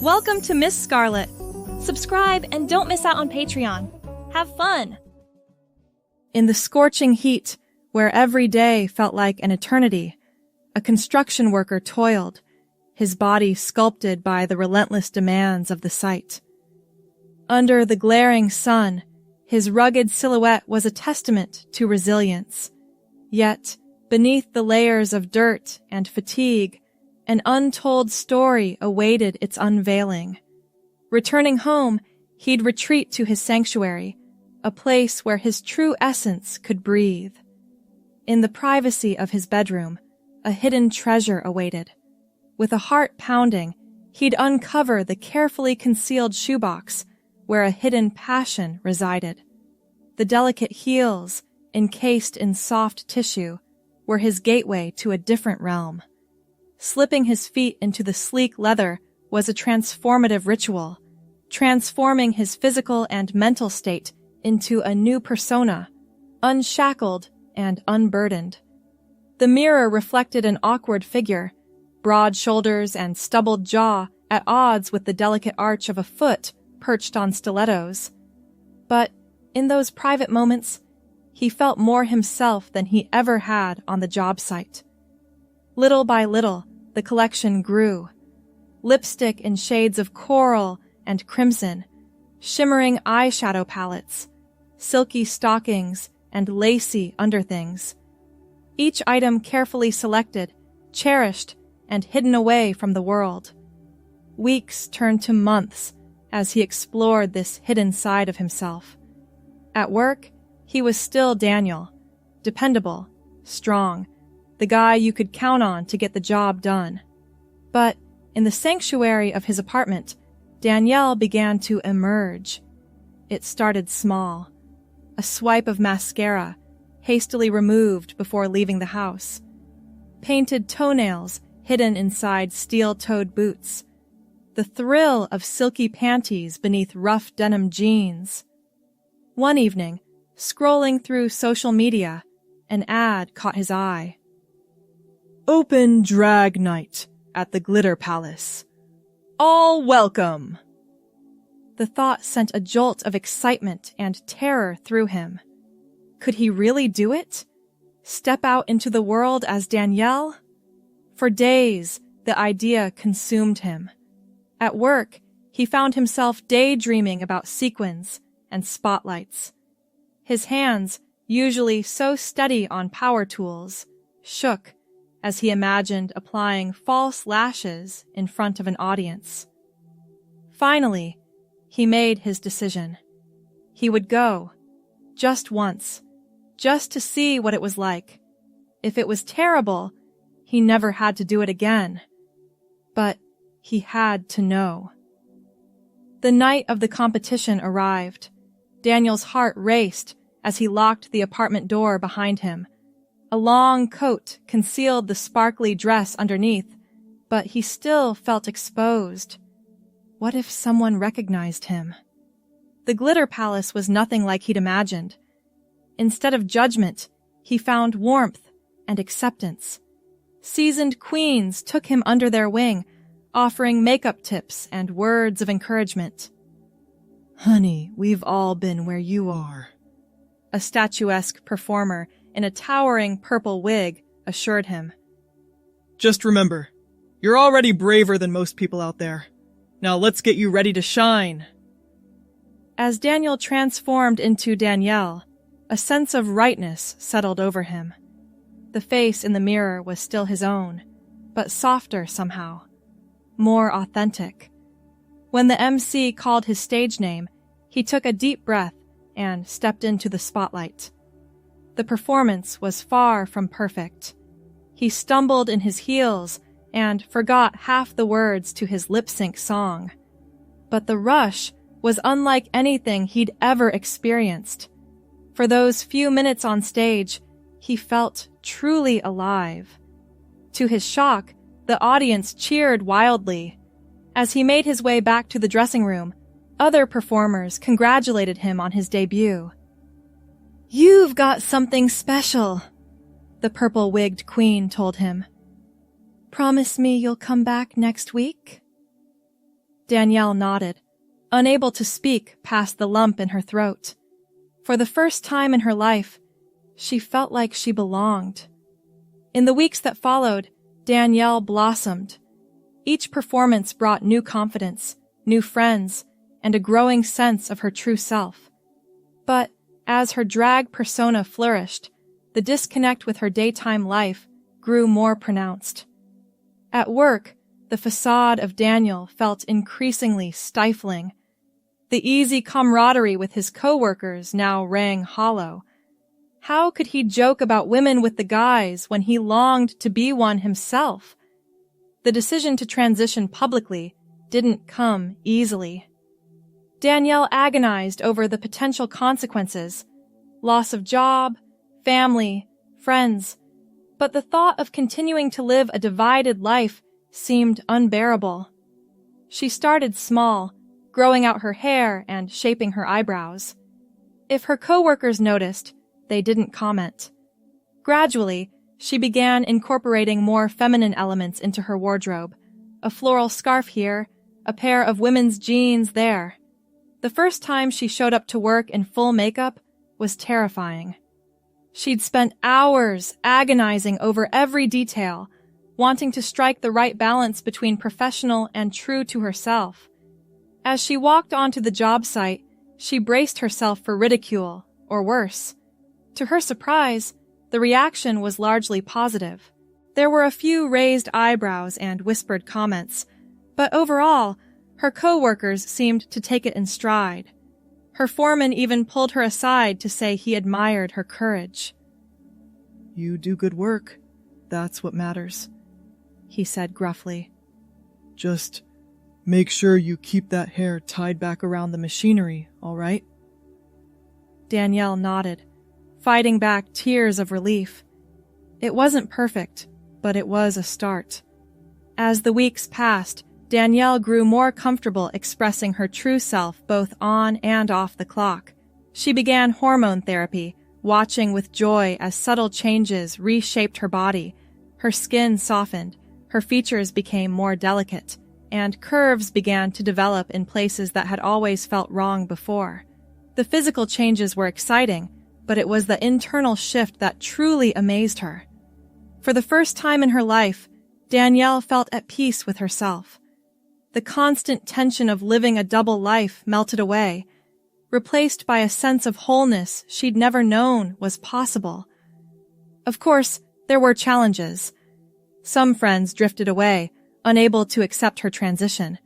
Welcome to Miss Scarlett. Subscribe and don't miss out on Patreon. Have fun! In the scorching heat, where every day felt like an eternity, a construction worker toiled, his body sculpted by the relentless demands of the site. Under the glaring sun, his rugged silhouette was a testament to resilience. Yet, beneath the layers of dirt and fatigue, an untold story awaited its unveiling. Returning home, he'd retreat to his sanctuary, a place where his true essence could breathe. In the privacy of his bedroom, a hidden treasure awaited. With a heart pounding, he'd uncover the carefully concealed shoebox where a hidden passion resided. The delicate heels, encased in soft tissue, were his gateway to a different realm. Slipping his feet into the sleek leather was a transformative ritual, transforming his physical and mental state into a new persona, unshackled and unburdened. The mirror reflected an awkward figure, broad shoulders and stubbled jaw at odds with the delicate arch of a foot perched on stilettos. But in those private moments, he felt more himself than he ever had on the job site. Little by little, the collection grew. Lipstick in shades of coral and crimson, shimmering eyeshadow palettes, silky stockings, and lacy underthings. Each item carefully selected, cherished, and hidden away from the world. Weeks turned to months as he explored this hidden side of himself. At work, he was still Daniel, dependable, strong, the guy you could count on to get the job done. But in the sanctuary of his apartment, Danielle began to emerge. It started small. A swipe of mascara, hastily removed before leaving the house. Painted toenails hidden inside steel-toed boots. The thrill of silky panties beneath rough denim jeans. One evening, scrolling through social media, an ad caught his eye. Open drag night at the Glitter Palace. All welcome! The thought sent a jolt of excitement and terror through him. Could he really do it? Step out into the world as Danielle? For days, the idea consumed him. At work, he found himself daydreaming about sequins and spotlights. His hands, usually so steady on power tools, shook as he imagined applying false lashes in front of an audience. Finally, he made his decision. He would go, just once, just to see what it was like. If it was terrible, he never had to do it again. But he had to know. The night of the competition arrived. Daniel's heart raced as he locked the apartment door behind him. A long coat concealed the sparkly dress underneath, but he still felt exposed. What if someone recognized him? The Glitter Palace was nothing like he'd imagined. Instead of judgment, he found warmth and acceptance. Seasoned queens took him under their wing, offering makeup tips and words of encouragement. Honey, we've all been where you are, a statuesque performer in a towering purple wig assured him. Just remember, you're already braver than most people out there. Now let's get you ready to shine. As Daniel transformed into Danielle, a sense of rightness settled over him. The face in the mirror was still his own, but softer somehow, more authentic. When the MC called his stage name, he took a deep breath and stepped into the spotlight. The performance was far from perfect. He stumbled in his heels and forgot half the words to his lip-sync song. But the rush was unlike anything he'd ever experienced. For those few minutes on stage, he felt truly alive. To his shock, the audience cheered wildly. As he made his way back to the dressing room, other performers congratulated him on his debut. You've got something special, the purple-wigged queen told him. Promise me you'll come back next week? Danielle nodded, unable to speak past the lump in her throat. For the first time in her life, she felt like she belonged. In the weeks that followed, Danielle blossomed. Each performance brought new confidence, new friends, and a growing sense of her true self. But as her drag persona flourished, the disconnect with her daytime life grew more pronounced. At work, the facade of Daniel felt increasingly stifling. The easy camaraderie with his coworkers now rang hollow. How could he joke about women with the guys when he longed to be one himself? The decision to transition publicly didn't come easily. Danielle agonized over the potential consequences: loss of job, family, friends. But the thought of continuing to live a divided life seemed unbearable. She started small, growing out her hair and shaping her eyebrows. If her coworkers noticed, they didn't comment. Gradually, she began incorporating more feminine elements into her wardrobe. A floral scarf here, a pair of women's jeans there. The first time she showed up to work in full makeup was terrifying. She'd spent hours agonizing over every detail, wanting to strike the right balance between professional and true to herself. As she walked onto the job site, she braced herself for ridicule, or worse. To her surprise, the reaction was largely positive. There were a few raised eyebrows and whispered comments, but overall, her coworkers seemed to take it in stride. Her foreman even pulled her aside to say he admired her courage. "You do good work. That's what matters," he said gruffly. "Just make sure you keep that hair tied back around the machinery, all right?" Danielle nodded, fighting back tears of relief. It wasn't perfect, but it was a start. As the weeks passed, Danielle grew more comfortable expressing her true self both on and off the clock. She began hormone therapy, watching with joy as subtle changes reshaped her body. Her skin softened, her features became more delicate, and curves began to develop in places that had always felt wrong before. The physical changes were exciting, but it was the internal shift that truly amazed her. For the first time in her life, Danielle felt at peace with herself. The constant tension of living a double life melted away, replaced by a sense of wholeness she'd never known was possible. Of course, there were challenges. Some friends drifted away, unable to accept her transition.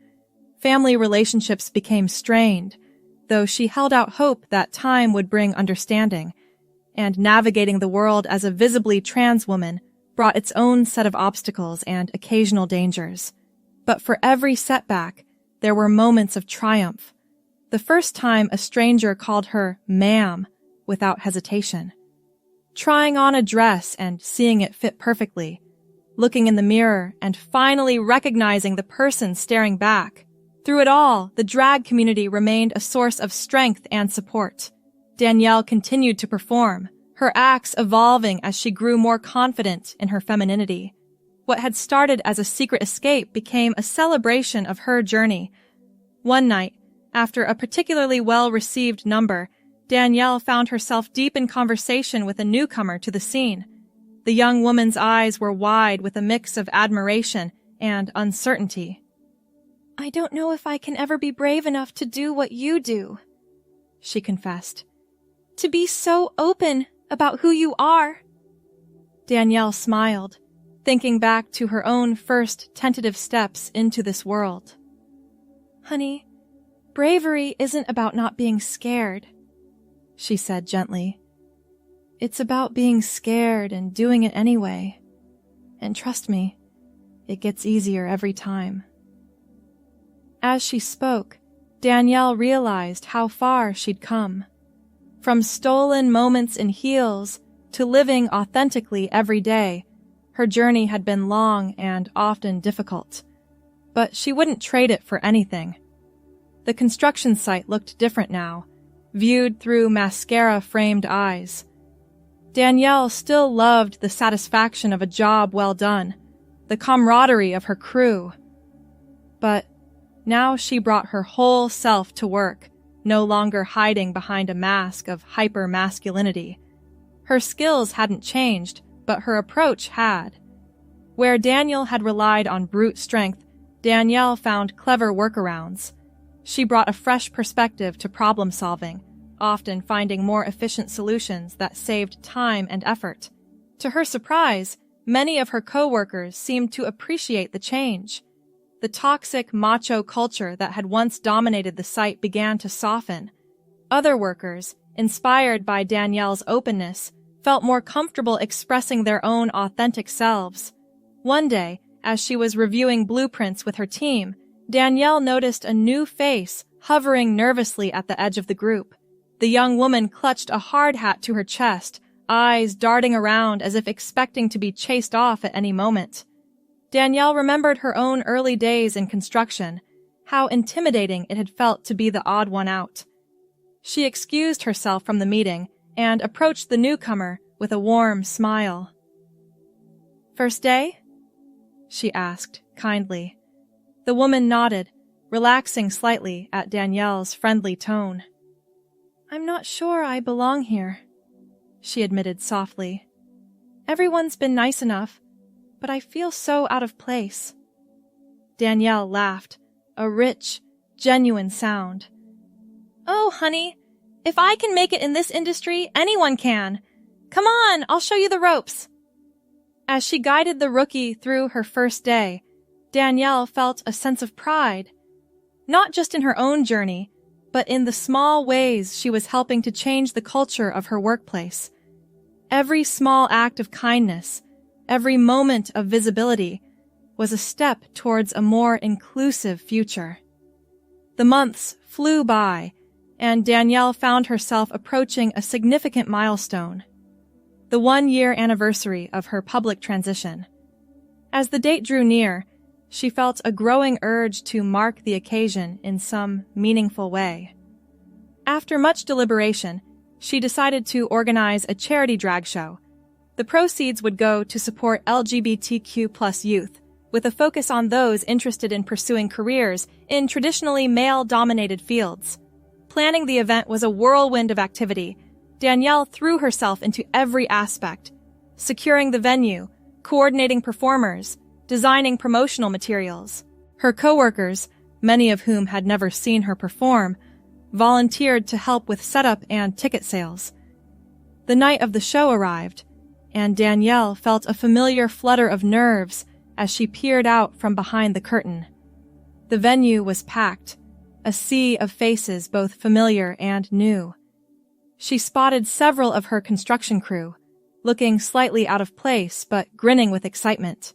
Family relationships became strained, though she held out hope that time would bring understanding. And navigating the world as a visibly trans woman brought its own set of obstacles and occasional dangers. But for every setback, there were moments of triumph. The first time a stranger called her ma'am without hesitation. Trying on a dress and seeing it fit perfectly. Looking in the mirror and finally recognizing the person staring back. Through it all, the drag community remained a source of strength and support. Danielle continued to perform, her acts evolving as she grew more confident in her femininity. What had started as a secret escape became a celebration of her journey. One night, after a particularly well-received number, Danielle found herself deep in conversation with a newcomer to the scene. The young woman's eyes were wide with a mix of admiration and uncertainty. "I don't know if I can ever be brave enough to do what you do," she confessed. "To be so open about who you are." Danielle smiled, thinking back to her own first tentative steps into this world. "Honey, bravery isn't about not being scared," she said gently. "It's about being scared and doing it anyway. And trust me, it gets easier every time." As she spoke, Danielle realized how far she'd come. From stolen moments in heels to living authentically every day, her journey had been long and often difficult. But she wouldn't trade it for anything. The construction site looked different now, viewed through mascara-framed eyes. Danielle still loved the satisfaction of a job well done, the camaraderie of her crew. But Now she brought her whole self to work, no longer hiding behind a mask of hyper-masculinity. Her skills hadn't changed, but her approach had. Where Daniel had relied on brute strength, Danielle found clever workarounds. She brought a fresh perspective to problem-solving, often finding more efficient solutions that saved time and effort. To her surprise, many of her co-workers seemed to appreciate the change. The toxic macho culture that had once dominated the site began to soften. Other workers, inspired by Danielle's openness, felt more comfortable expressing their own authentic selves. One day, as she was reviewing blueprints with her team, Danielle noticed a new face hovering nervously at the edge of the group. The young woman clutched a hard hat to her chest, eyes darting around as if expecting to be chased off at any moment. Danielle remembered her own early days in construction, how intimidating it had felt to be the odd one out. She excused herself from the meeting and approached the newcomer with a warm smile. "First day?" she asked, kindly. The woman nodded, relaxing slightly at Danielle's friendly tone. "I'm not sure I belong here," she admitted softly. "Everyone's been nice enough, but I feel so out of place." Danielle laughed, a rich, genuine sound. "Oh, honey, if I can make it in this industry, anyone can. Come on, I'll show you the ropes." As she guided the rookie through her first day, Danielle felt a sense of pride, not just in her own journey, but in the small ways she was helping to change the culture of her workplace. Every small act of kindness, every moment of visibility, was a step towards a more inclusive future. The months flew by, and Danielle found herself approaching a significant milestone, the 1-year anniversary of her public transition. As the date drew near, she felt a growing urge to mark the occasion in some meaningful way. After much deliberation, she decided to organize a charity drag show. The proceeds would go to support LGBTQ+ youth, with a focus on those interested in pursuing careers in traditionally male-dominated fields. Planning the event was a whirlwind of activity. Danielle threw herself into every aspect, securing the venue, coordinating performers, designing promotional materials. Her coworkers, many of whom had never seen her perform, volunteered to help with setup and ticket sales. The night of the show arrived, and Danielle felt a familiar flutter of nerves as she peered out from behind the curtain. The venue was packed, a sea of faces both familiar and new. She spotted several of her construction crew, looking slightly out of place but grinning with excitement.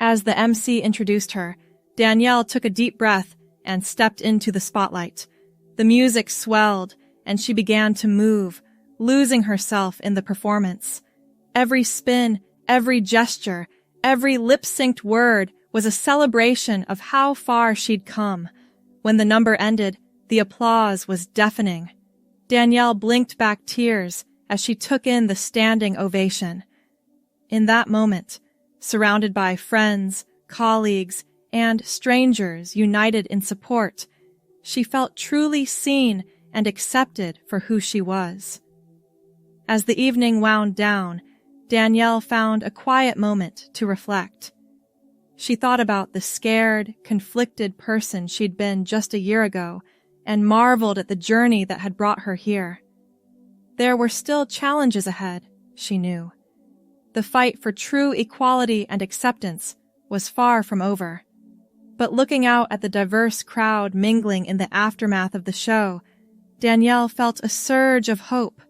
As the MC introduced her, Danielle took a deep breath and stepped into the spotlight. The music swelled, and she began to move, losing herself in the performance. Every spin, every gesture, every lip-synced word was a celebration of how far she'd come. When the number ended, the applause was deafening. Danielle blinked back tears as she took in the standing ovation. In that moment, surrounded by friends, colleagues, and strangers united in support, she felt truly seen and accepted for who she was. As the evening wound down, Danielle found a quiet moment to reflect. She thought about the scared, conflicted person she'd been just a year ago and marveled at the journey that had brought her here. There were still challenges ahead, she knew. The fight for true equality and acceptance was far from over. But looking out at the diverse crowd mingling in the aftermath of the show, Danielle felt a surge of hope.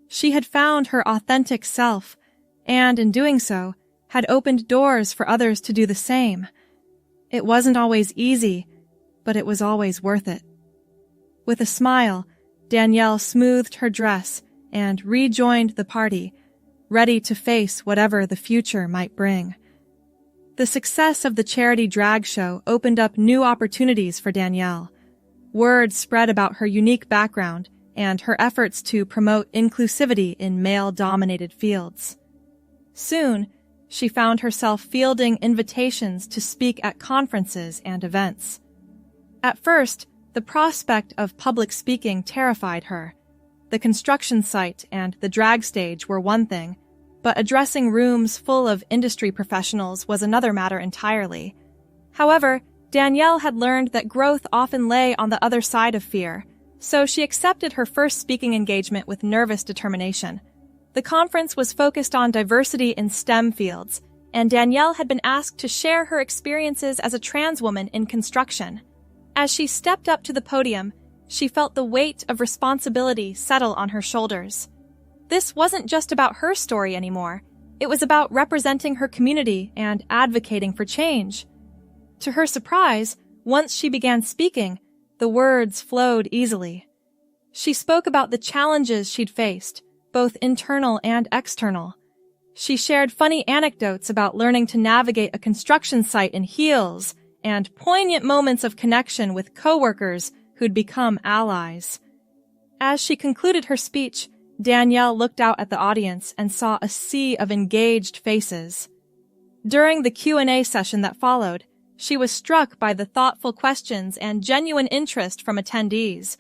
She had found her authentic self, and in doing so, had opened doors for others to do the same. It wasn't always easy, but it was always worth it. With a smile, Danielle smoothed her dress and rejoined the party, ready to face whatever the future might bring. The success of the charity drag show opened up new opportunities for Danielle. Word spread about her unique background and her efforts to promote inclusivity in male-dominated fields. Soon, she found herself fielding invitations to speak at conferences and events. At first, the prospect of public speaking terrified her. The construction site and the drag stage were one thing, but addressing rooms full of industry professionals was another matter entirely. However, Danielle had learned that growth often lay on the other side of fear, so she accepted her first speaking engagement with nervous determination. The conference was focused on diversity in STEM fields, and Danielle had been asked to share her experiences as a trans woman in construction. As she stepped up to the podium, she felt the weight of responsibility settle on her shoulders. This wasn't just about her story anymore. It was about representing her community and advocating for change. To her surprise, once she began speaking, the words flowed easily. She spoke about the challenges she'd faced, both internal and external. She shared funny anecdotes about learning to navigate a construction site in heels and poignant moments of connection with coworkers who'd become allies. As she concluded her speech, Danielle looked out at the audience and saw a sea of engaged faces. During the Q&A session that followed, she was struck by the thoughtful questions and genuine interest from attendees.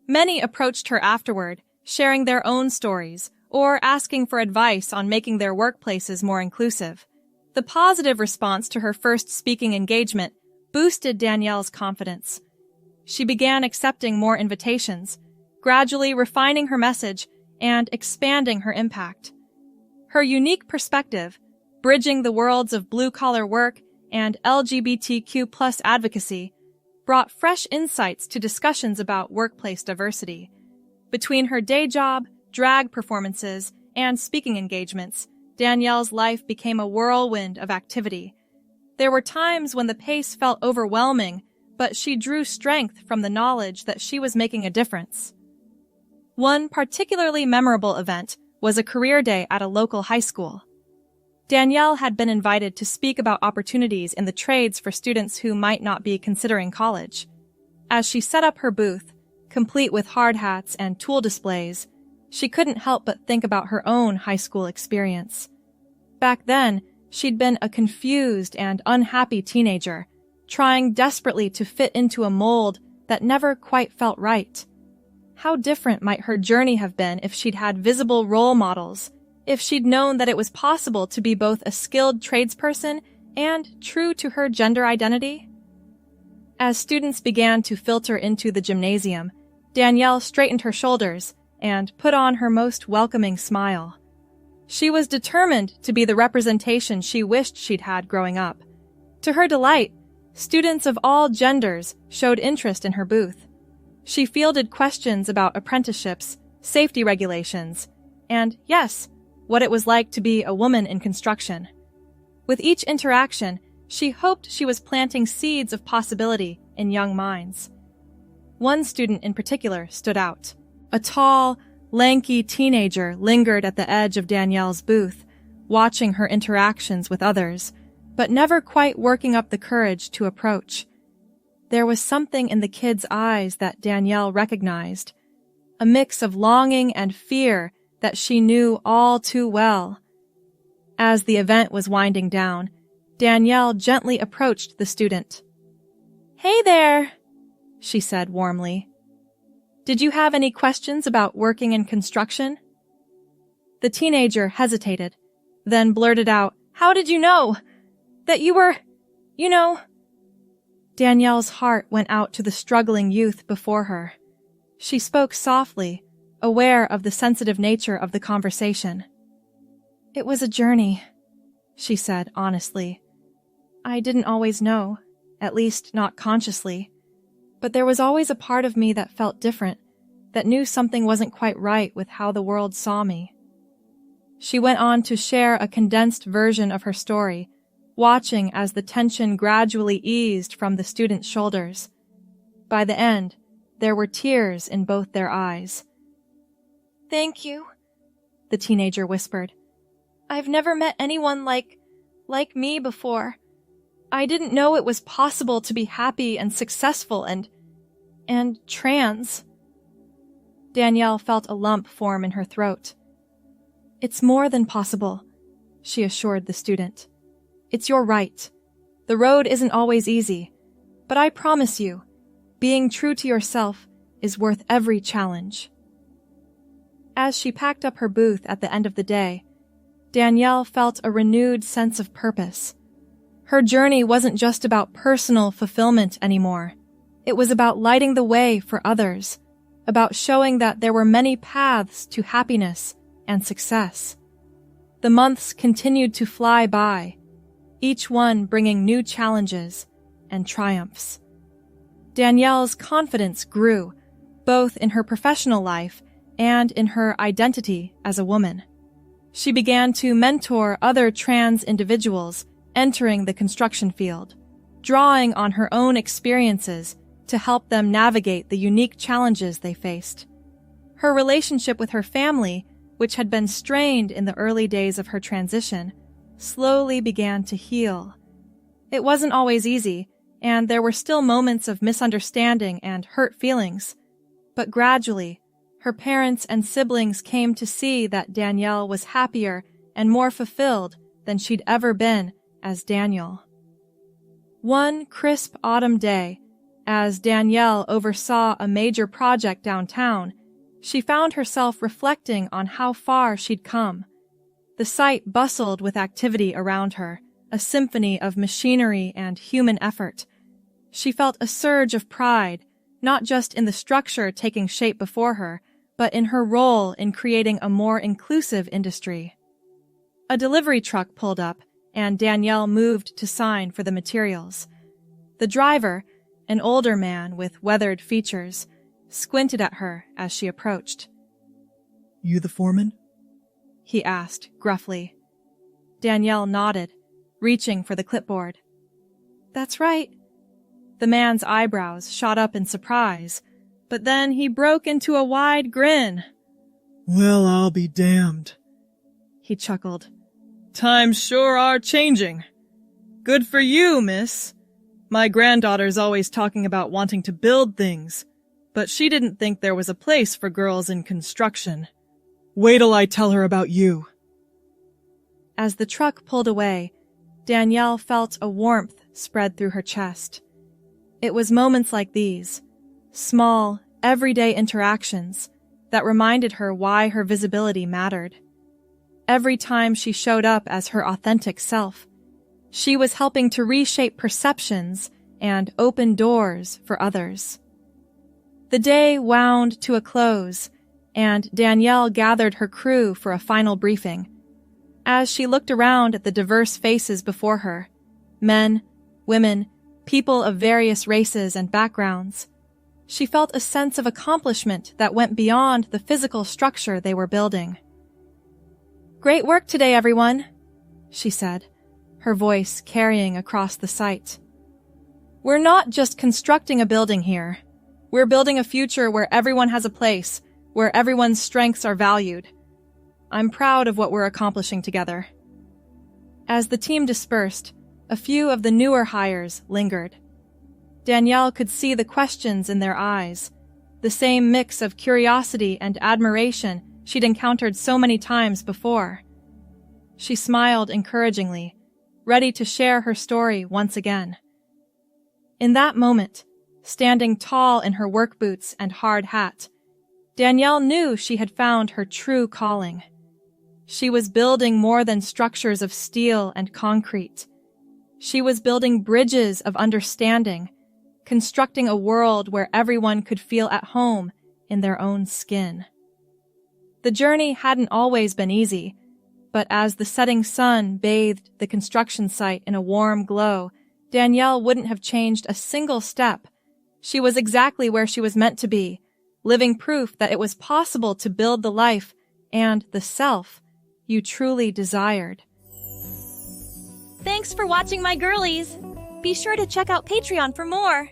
Many approached her afterward, sharing their own stories or asking for advice on making their workplaces more inclusive. The positive response to her first speaking engagement boosted Danielle's confidence. She began accepting more invitations, gradually refining her message and expanding her impact. Her unique perspective, bridging the worlds of blue-collar work and LGBTQ+ advocacy, brought fresh insights to discussions about workplace diversity. Between her day job, drag performances, and speaking engagements, Danielle's life became a whirlwind of activity. There were times when the pace felt overwhelming, but she drew strength from the knowledge that she was making a difference. One particularly memorable event was a career day at a local high school. Danielle had been invited to speak about opportunities in the trades for students who might not be considering college. As she set up her booth, complete with hard hats and tool displays, she couldn't help but think about her own high school experience. Back then, she'd been a confused and unhappy teenager, trying desperately to fit into a mold that never quite felt right. How different might her journey have been if she'd had visible role models, if she'd known that it was possible to be both a skilled tradesperson and true to her gender identity? As students began to filter into the gymnasium, Danielle straightened her shoulders and put on her most welcoming smile. She was determined to be the representation she wished she'd had growing up. To her delight, students of all genders showed interest in her booth. She fielded questions about apprenticeships, safety regulations, and, yes, what it was like to be a woman in construction. With each interaction, she hoped she was planting seeds of possibility in young minds. One student in particular stood out. A tall, lanky teenager lingered at the edge of Danielle's booth, watching her interactions with others, but never quite working up the courage to approach. There was something in the kid's eyes that Danielle recognized, a mix of longing and fear that she knew all too well. As the event was winding down, Danielle gently approached the student. "Hey there," she said warmly. "Did you have any questions about working in construction?" The teenager hesitated, then blurted out, "How did you know? That you were, Danielle's heart went out to the struggling youth before her. She spoke softly, aware of the sensitive nature of the conversation. "It was a journey," she said honestly. "I didn't always know, at least not consciously. But there was always a part of me that felt different, that knew something wasn't quite right with how the world saw me." She went on to share a condensed version of her story, watching as the tension gradually eased from the students' shoulders. By the end, there were tears in both their eyes. "Thank you," the teenager whispered. "I've never met anyone like me before. I didn't know it was possible to be happy and successful and trans." Danielle felt a lump form in her throat. "It's more than possible," she assured the student. "It's your right. The road isn't always easy, but I promise you, Being true to yourself is worth every challenge. As she packed up her booth at the end of the day, Danielle felt a renewed sense of purpose. Her journey wasn't just about personal fulfillment anymore. It was about lighting the way for others, about showing that there were many paths to happiness and success. The months continued to fly by, each one bringing new challenges and triumphs. Danielle's confidence grew, both in her professional life and in her identity as a woman. She began to mentor other trans individuals entering the construction field, drawing on her own experiences to help them navigate the unique challenges they faced. Her relationship with her family, which had been strained in the early days of her transition, slowly began to heal. It wasn't always easy, and there were still moments of misunderstanding and hurt feelings, but gradually, her parents and siblings came to see that Danielle was happier and more fulfilled than she'd ever been as Daniel. One crisp autumn day, as Danielle oversaw a major project downtown, she found herself reflecting on how far she'd come. The site bustled with activity around her, a symphony of machinery and human effort. She felt a surge of pride, not just in the structure taking shape before her, but in her role in creating a more inclusive industry. A delivery truck pulled up, and Danielle moved to sign for the materials. The driver, an older man with weathered features, squinted at her as she approached. "You the foreman?" he asked gruffly. Danielle nodded, reaching for the clipboard. "That's right." The man's eyebrows shot up in surprise, but then he broke into a wide grin. "Well, I'll be damned," he chuckled. "Times sure are changing. Good for you, miss. My granddaughter's always talking about wanting to build things, but she didn't think there was a place for girls in construction. Wait till I tell her about you." As the truck pulled away, Danielle felt a warmth spread through her chest. It was moments like these, small, everyday interactions, that reminded her why her visibility mattered. Every time she showed up as her authentic self, she was helping to reshape perceptions and open doors for others. The day wound to a close, and Danielle gathered her crew for a final briefing. As she looked around at the diverse faces before her, men, women, people of various races and backgrounds, she felt a sense of accomplishment that went beyond the physical structure they were building. "Great work today, everyone," she said, her voice carrying across the site. "We're not just constructing a building here. We're building a future where everyone has a place, where everyone's strengths are valued. I'm proud of what we're accomplishing together." As the team dispersed, a few of the newer hires lingered. Danielle could see the questions in their eyes, the same mix of curiosity and admiration she'd encountered so many times before. She smiled encouragingly, ready to share her story once again. In that moment, standing tall in her work boots and hard hat, Danielle knew she had found her true calling. She was building more than structures of steel and concrete. She was building bridges of understanding, constructing a world where everyone could feel at home in their own skin. The journey hadn't always been easy, but as the setting sun bathed the construction site in a warm glow, Danielle wouldn't have changed a single step. She was exactly where she was meant to be, living proof that it was possible to build the life and the self you truly desired. Thanks for watching, my girlies. Be sure to check out Patreon for more.